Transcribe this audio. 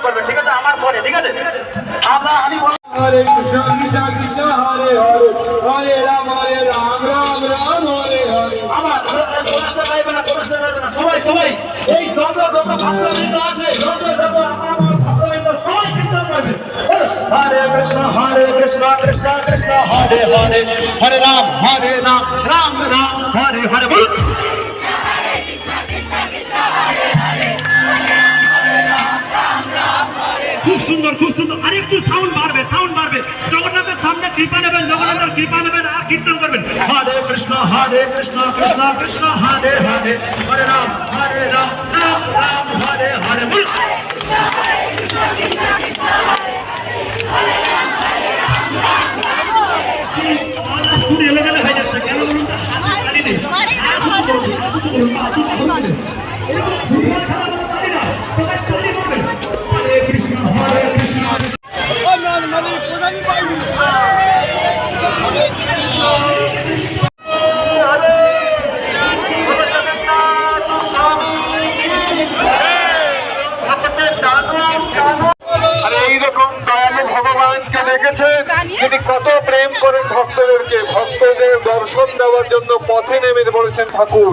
করবেন, ঠিক আছে? আমার পরে, ঠিক আছে? আমি হরে কৃষ্ণ কৃষ্ণ কৃষ্ণ হরে হরে হরে রাম রাম রাম হরে হরে। আমার সবাই সবাই এই যত ভক্তবৃন্দ আছে, যত আমার ভক্তবৃন্দ সবাই কীর্তন করবে। হরে কৃষ্ণ কৃষ্ণ কৃষ্ণ হরে হরে হরে রাম রাম রাম হরে হরে। বল খুব সুন্দর খুব সুন্দর। আরেকটু সাউন্ড বাড়বে জগন্নাথের সামনে কৃপা নেবেন, জগন্নাথের কৃপা নেবেন আর কীর্তন করবেন। হরে কৃষ্ণ কৃষ্ণ কৃষ্ণ হরে হরে হরে রাম রাম রাম হরে হরে। বল শুনে এলোমেলো হয়ে যাচ্ছে কেন বলুন তো? হাততালি নেই, হরে কৃষ্ণ এইরকম দয়ালু ভগবানকে দেখেছেন তিনি কত প্রেম করেন ভক্তদের দর্শন দেওয়ার জন্য পথে নেমে পড়েছেন ঠাকুর।